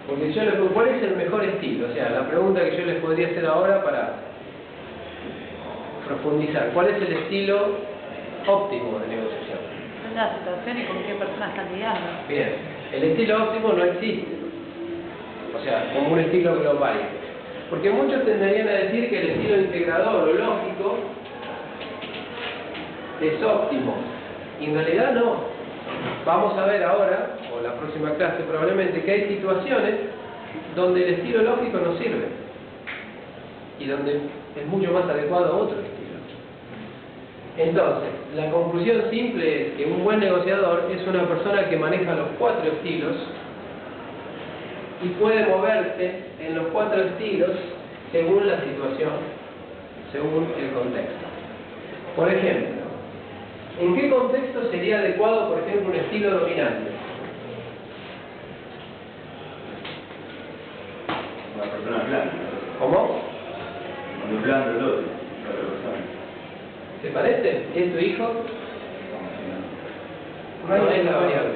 Speaker 1: Porque ¿cuál es el mejor estilo? O sea, la pregunta que yo les podría hacer ahora para profundizar. ¿Cuál es el estilo óptimo de negociación?
Speaker 6: La situación y con qué persona están lidiando.
Speaker 1: Bien, el estilo óptimo no existe. O sea, como un estilo global. Porque muchos tenderían a decir que el estilo integrador o lógico es óptimo. Y en realidad no. Vamos a ver ahora, o la próxima clase probablemente, que hay situaciones donde el estilo lógico no sirve. Y donde es mucho más adecuado otro estilo. Entonces, la conclusión simple es que un buen negociador es una persona que maneja los cuatro estilos y puede moverse en los cuatro estilos según la situación, según el contexto. Por ejemplo, ¿en qué contexto sería adecuado, por ejemplo, un estilo dominante?
Speaker 5: Una persona blanca.
Speaker 1: ¿Cómo?
Speaker 5: Cuando es blanco el otro, la otra persona.
Speaker 1: ¿Se parece? ¿Es tu hijo?
Speaker 3: No es la
Speaker 1: variable.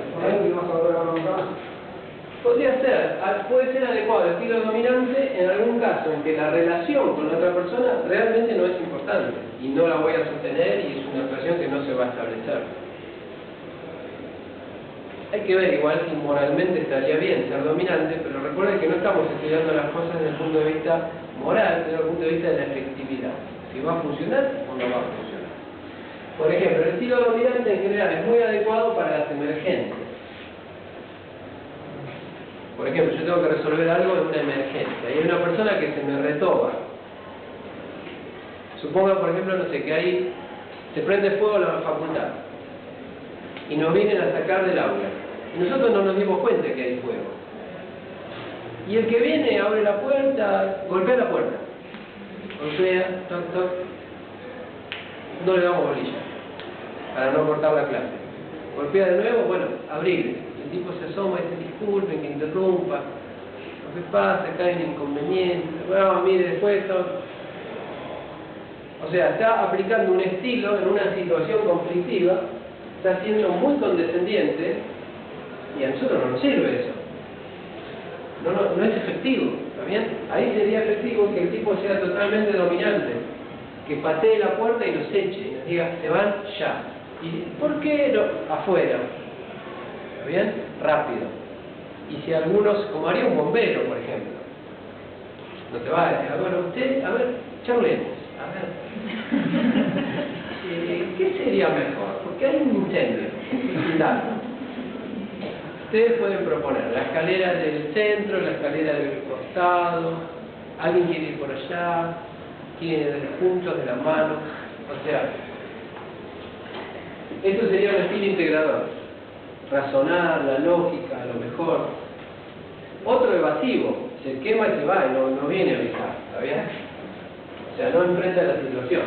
Speaker 1: Podría ser, puede ser adecuado el estilo dominante en algún caso en que la relación con la otra persona realmente no es importante y no la voy a sostener y es una relación que no se va a establecer. Hay que ver igual si moralmente estaría bien ser dominante, pero recuerden que no estamos estudiando las cosas desde el punto de vista moral, desde el punto de vista de la efectividad. Si va a funcionar o no va a funcionar. Por ejemplo, el estilo dominante en general es muy adecuado para las emergencias. Por ejemplo, yo tengo que resolver algo en una emergencia. Hay una persona que se me retoba. Suponga, por ejemplo, no sé, que ahí se prende fuego la facultad y nos vienen a sacar del aula. Y nosotros no nos dimos cuenta que hay fuego. Y el que viene abre la puerta, golpea la puerta. Golpea, toc, toc. No le damos bolilla para no cortar la clase. Golpea de nuevo, bueno, abrir. El tipo se asoma y dice, disculpen que interrumpa, lo que pasa, acá hay un inconveniente, bueno, mire, después todo. O sea, está aplicando un estilo en una situación conflictiva, está siendo muy condescendiente y a nosotros no nos sirve eso. No es efectivo, ¿está bien? Ahí sería efectivo que el tipo sea totalmente dominante, que patee la puerta y nos eche, y nos diga, se van ya. ¿Y por qué no? Afuera? ¿Está bien? Rápido. Y si algunos, como haría un bombero, por ejemplo, no te va a decir, bueno, usted, a ver, charlemos, a ver, ¿qué sería mejor? Porque hay un incendio, dale. Ustedes pueden proponer la escalera del centro, la escalera del costado, alguien quiere ir por allá, quiere ir juntos de la mano, o sea, eso sería un estilo integrador. Razonar, la lógica, lo mejor. Otro evasivo, se quema y se va y no viene a avisar, ¿está bien? O sea, no enfrenta la situación.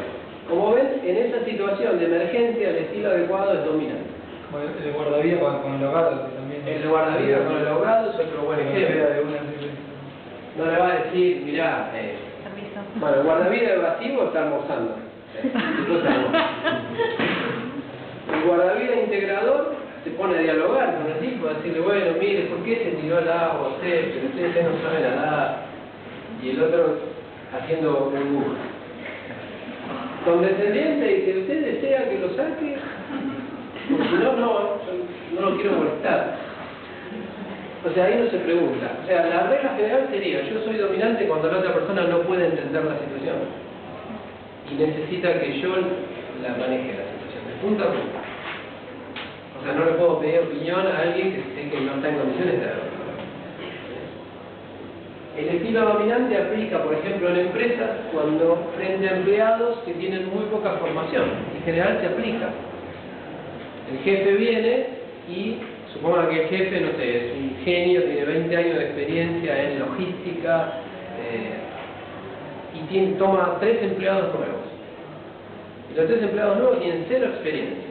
Speaker 1: Como ven, en esa situación de emergencia el estilo adecuado es dominante.
Speaker 4: Bueno, el guardavidas con el ahogado también.
Speaker 1: El guardavidas con el ahogado es otro buen ejemplo. No le va a decir, mirá,
Speaker 6: eso?
Speaker 1: Bueno, el guardavidas evasivo está almorzando. El guardavidas integrador se pone a dialogar con el tipo, a decirle, bueno, mire, ¿por qué se tiró al agua usted? Pero usted no sabe nadar. Y el otro haciendo burbuja. Condescendiente, y que usted desea que lo saque, porque si no, no lo quiero molestar. O sea, ahí no se pregunta. O sea, la regla general sería, yo soy dominante cuando la otra persona no puede entender la situación y necesita que yo la maneje la situación, de punta a punta. O sea, no le puedo pedir opinión a alguien que sé que no está en condiciones de darlo. El estilo dominante aplica, por ejemplo, en empresas cuando frente a empleados que tienen muy poca formación. En general se aplica. El jefe viene y suponga que el jefe, no sé, es un genio, tiene 20 años de experiencia en logística y toma 3 empleados nuevos. Y los 3 empleados nuevos tienen 0 experiencia.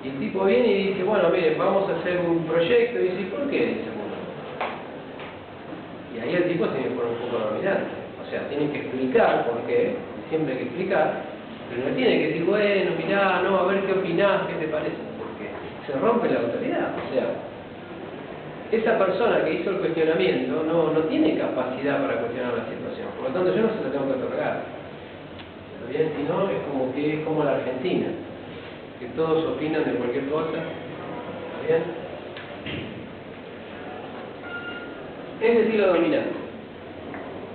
Speaker 1: Y el tipo viene y dice, bueno, miren, vamos a hacer un proyecto. Y dice, ¿por qué? Dice, y ahí el tipo tiene que poner un poco dominante. O sea, tiene que explicar por qué, siempre hay que explicar, pero no tiene que decir, bueno, mirá, no, a ver qué opinás, qué te parece, porque se rompe la autoridad. O sea, esa persona que hizo el cuestionamiento no tiene capacidad para cuestionar la situación, por lo tanto yo no se la tengo que otorgar. ¿Está bien? Si no, es como la Argentina, que todos opinan de cualquier cosa. ¿Está bien? Es estilo dominante.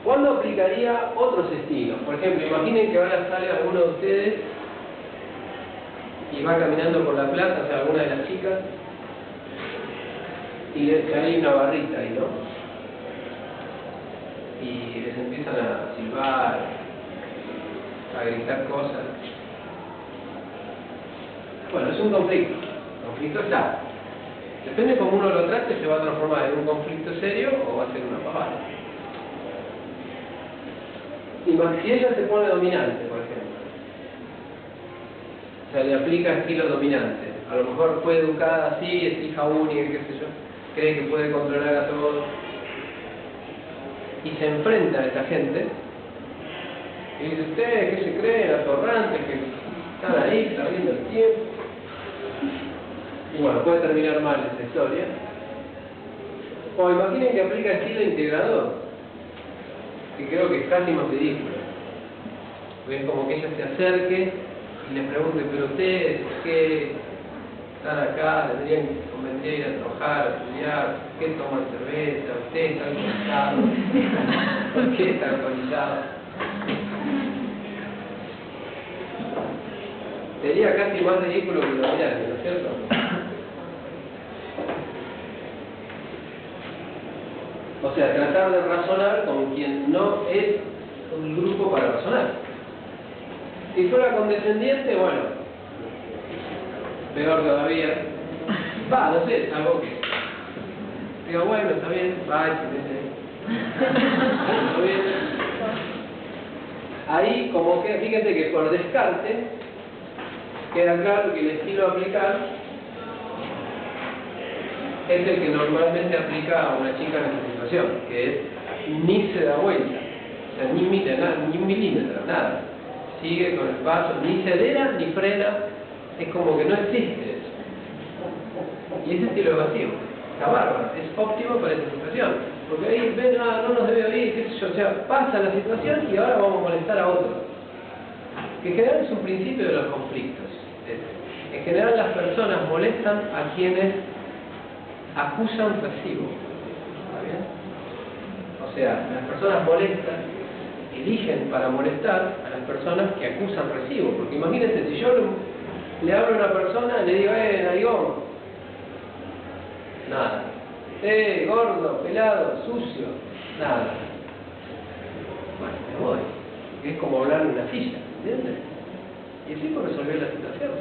Speaker 1: ¿Cuándo aplicaría otros estilos? Por ejemplo, imaginen que ahora sale alguno de ustedes y va caminando por la plaza, o sea, alguna de las chicas, y hay una barrita ahí, ¿no? Y les empiezan a silbar, a gritar cosas. Bueno, es un conflicto. El conflicto está. Depende de cómo uno lo trate, se va a transformar en un conflicto serio o va a ser una pavada. Y si ella se pone dominante, por ejemplo, o sea, le aplica estilo dominante, a lo mejor fue educada así, es hija única, qué sé yo, cree que puede controlar a todos, y se enfrenta a esa gente, y dice, ¿ustedes qué se creen? Atorrantes, que están ahí, perdiendo el tiempo. Y bueno, puede terminar mal esta historia. O imaginen que aplica estilo integrador, que creo que es casi más ridículo. Es como que ella se acerque y le pregunte, pero ustedes, ¿por qué están acá? ¿Tendrían que convenir a ir a trabajar, a estudiar? ¿Por qué toman cerveza? ¿Ustedes están alcoholizados? ¿Por qué están alcoholizados? Sería casi más ridículo que lo dominante, ¿no es cierto? O sea, tratar de razonar con quien no es un grupo para razonar. Si fuera condescendiente, bueno, peor todavía. No sé, es algo que digo, bueno, está bien, está bien. Ahí, como que, fíjense que por descarte, queda claro que el estilo a aplicar es el que normalmente aplica a una chica en esta situación, que es ni se da vuelta, o sea, ni mira nada, ni un milímetro, nada. Sigue con el paso, ni acelera ni frena, es como que no existe eso. Y ese estilo evasivo, está bárbaro, es óptimo para esta situación, porque ahí ven, no nos debe oír, qué sé yo, o sea, pasa la situación y ahora vamos a molestar a otros. Que en general es un principio de los conflictos. En general las personas molestan a quienes acusan recibo. ¿Está bien? O sea, las personas molestan, eligen para molestar a las personas que acusan recibo. Porque imagínense, si yo le hablo a una persona y le digo, narigón, nada. Gordo, pelado, sucio, nada. Bueno, me voy. Porque es como hablar en una silla, ¿entiendes? Y así por resolver la situación.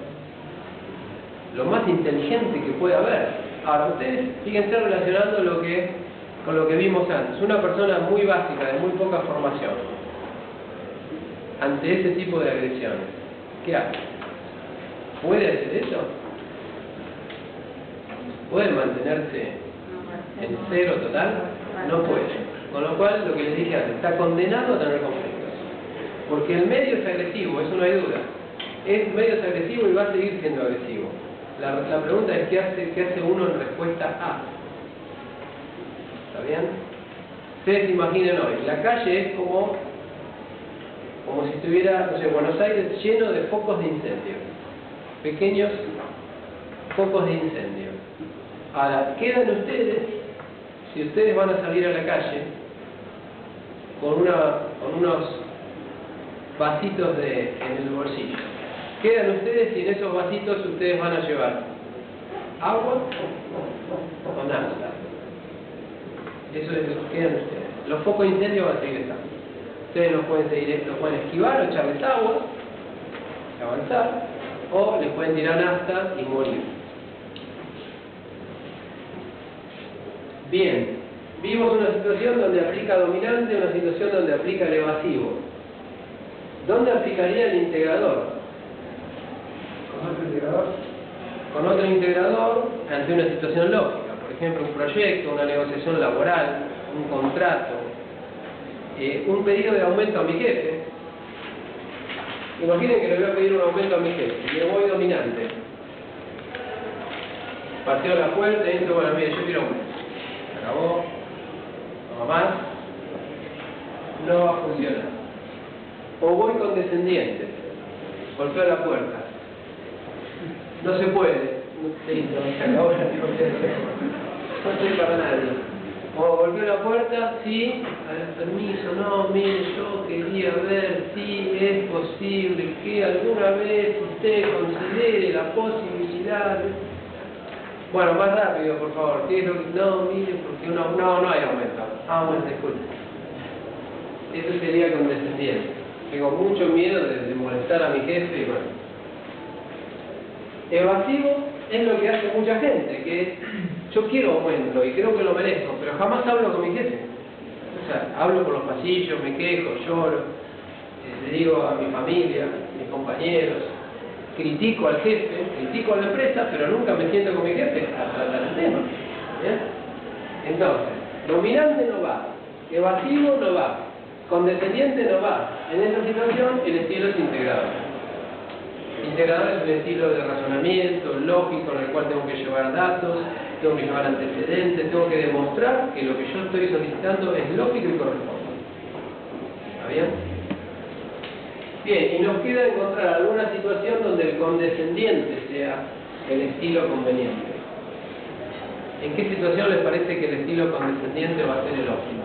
Speaker 1: Lo más inteligente que puede haber. Ahora, ustedes fíjense relacionando con lo que vimos antes. Una persona muy básica, de muy poca formación, ante ese tipo de agresiones, ¿qué hace? ¿Puede hacer eso? ¿Puede mantenerse en cero total? No puede. Con lo cual, lo que les dije antes, está condenado a tener conflictos. Porque el medio es agresivo, eso no hay duda. El medio es agresivo y va a seguir siendo agresivo. La pregunta es, ¿qué hace uno en respuesta a? ¿Está bien? Ustedes imaginen hoy, la calle es como si estuviera, no sé, Buenos Aires lleno de focos de incendio. Pequeños focos de incendio. Ahora, quedan ustedes, si ustedes van a salir a la calle, con unos vasitos en el bolsillo. Quedan ustedes y en esos vasitos ustedes van a llevar agua o nafta. Eso es lo que quedan ustedes. Los focos de incendio van a seguir estando. Ustedes los pueden esquivar o echarles agua, avanzar, o les pueden tirar nafta y morir. Bien, vimos una situación donde aplica dominante, una situación donde aplica el evasivo. ¿Dónde aplicaría el integrador?
Speaker 3: ¿Con otro integrador?
Speaker 1: Con otro integrador ante una situación lógica. Por ejemplo, un proyecto, una negociación laboral, un contrato, un pedido de aumento a mi jefe. Imaginen que le voy a pedir un aumento a mi jefe y le voy dominante. Pateo la puerta y entro, bueno, mire, yo quiero aumento. Se acabó, no más, no va a funcionar. O voy condescendiente, golpeo la puerta. No se puede. Listo, se acabó la negociación. No estoy para nadie. O golpeo la puerta, sí, permiso, no, mire, yo quería ver si es posible que alguna vez usted considere la posibilidad de... Bueno, más rápido, por favor. ¿Qué es lo que... No, mire, porque no hay aumento. Ah, bueno, disculpe. Eso sería condescendiente. Tengo mucho miedo de molestar a mi jefe y bueno. Evasivo es lo que hace mucha gente, que yo quiero aumento y creo que lo merezco, pero jamás hablo con mi jefe. O sea, hablo por los pasillos, me quejo, lloro, le digo a mi familia, a mis compañeros, critico al jefe, critico a la empresa, pero nunca me siento con mi jefe a tratar el tema. ¿Bien? Entonces, dominante no va, evasivo no va, condescendiente no va. En esta situación el estilo es integrador. Integrador es un estilo de razonamiento lógico en el cual tengo que llevar datos, tengo que llevar antecedentes, tengo que demostrar que lo que yo estoy solicitando es lógico y corresponde. ¿Está bien? Bien, y nos queda encontrar alguna situación donde el condescendiente sea el estilo conveniente. ¿En qué situación les parece que el estilo condescendiente va a ser el óptimo?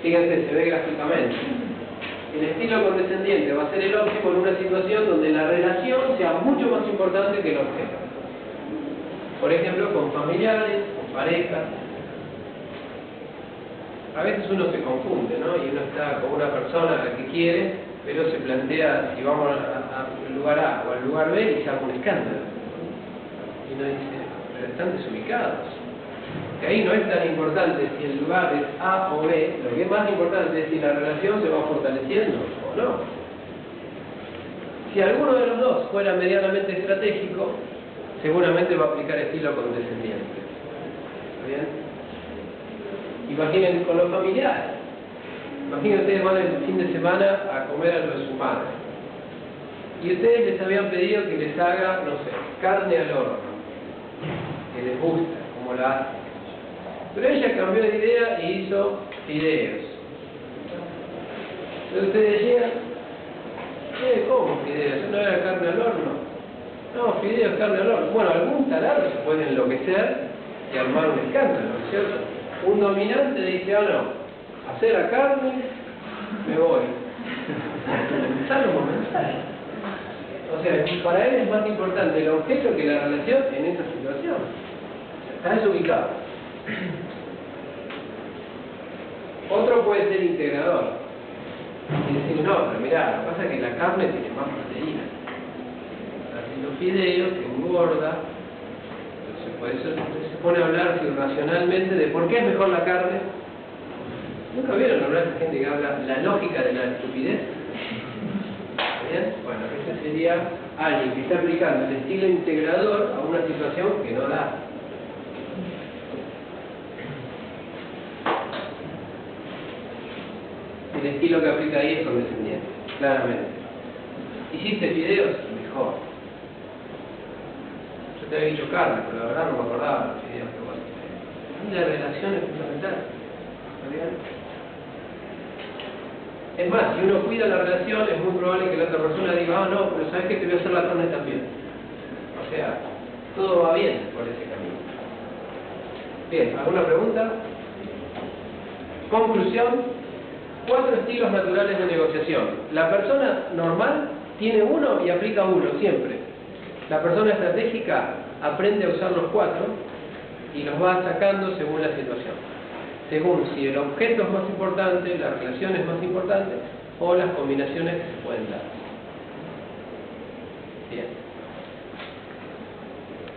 Speaker 1: Fíjense, se ve gráficamente. El estilo condescendiente va a ser el óptimo en una situación donde la relación sea mucho más importante que el objeto. Por ejemplo, con familiares, con parejas. A veces uno se confunde, ¿no? Y uno está con una persona a la que quiere, pero se plantea si vamos al lugar A o al lugar B y se hace un escándalo. Y uno dice, pero están desubicados. Que ahí no es tan importante si el lugar es A o B, lo que es más importante es si la relación se va fortaleciendo o no. Si alguno de los dos fuera medianamente estratégico, seguramente va a aplicar estilo condescendiente. ¿Está bien? Imaginen con los familiares. Imaginen ustedes van el fin de semana a comer a lo de su madre. Y ustedes les habían pedido que les haga, no sé, carne al horno. Que les gusta, como la hacen. Pero ella cambió de idea y hizo fideos. Entonces ustedes llegan, ¿cómo fideos? ¿No era carne al horno? No, fideos, carne al horno. Bueno, algún tarado se puede enloquecer y armar un escándalo, ¿no es cierto? Un dominante dice, no, hacer la carne, me voy. Sale un mensaje. O sea, para él es más importante el objeto que la relación en esa situación. Está desubicado. Otro puede ser integrador y decir, no, pero mirá, lo que pasa es que la carne tiene más proteína. Está haciendo fideos, que engorda. Entonces, por eso se pone a hablar irracionalmente de por qué es mejor la carne. ¿Nunca vieron hablar de gente que habla la lógica de la estupidez? ¿Bien? Bueno, ese sería alguien que está aplicando el estilo integrador a una situación que no da. El estilo que aplica ahí es condescendiente, claramente. ¿Hiciste videos? Mejor. Yo te había dicho Carlos, pero la verdad no me acordaba de los videos que vos hiciste. Y la relación es fundamental. ¿Está bien? Es más, si uno cuida la relación, es muy probable que la otra persona diga, ah, no, pero sabes que te voy a hacer la carne también. O sea, todo va bien por ese camino. Bien, ¿alguna pregunta? Conclusión, 4 estilos naturales de negociación. La persona normal tiene uno y aplica uno, siempre. La persona estratégica aprende a usar los 4 y los va sacando según la situación. Según si el objeto es más importante, la relación es más importante o las combinaciones que se pueden dar. Bien.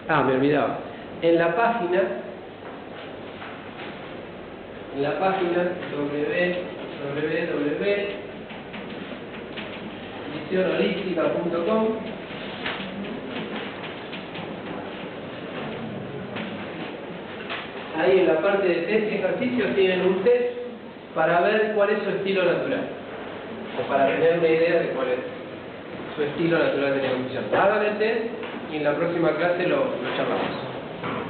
Speaker 1: Ah, me olvidaba. En la página www.visionholística.com ahí en la parte de test y ejercicios tienen un test para ver cuál es su estilo natural o para tener una idea de cuál es su estilo natural de negociación. Hagan el test y en la próxima clase lo charlamos.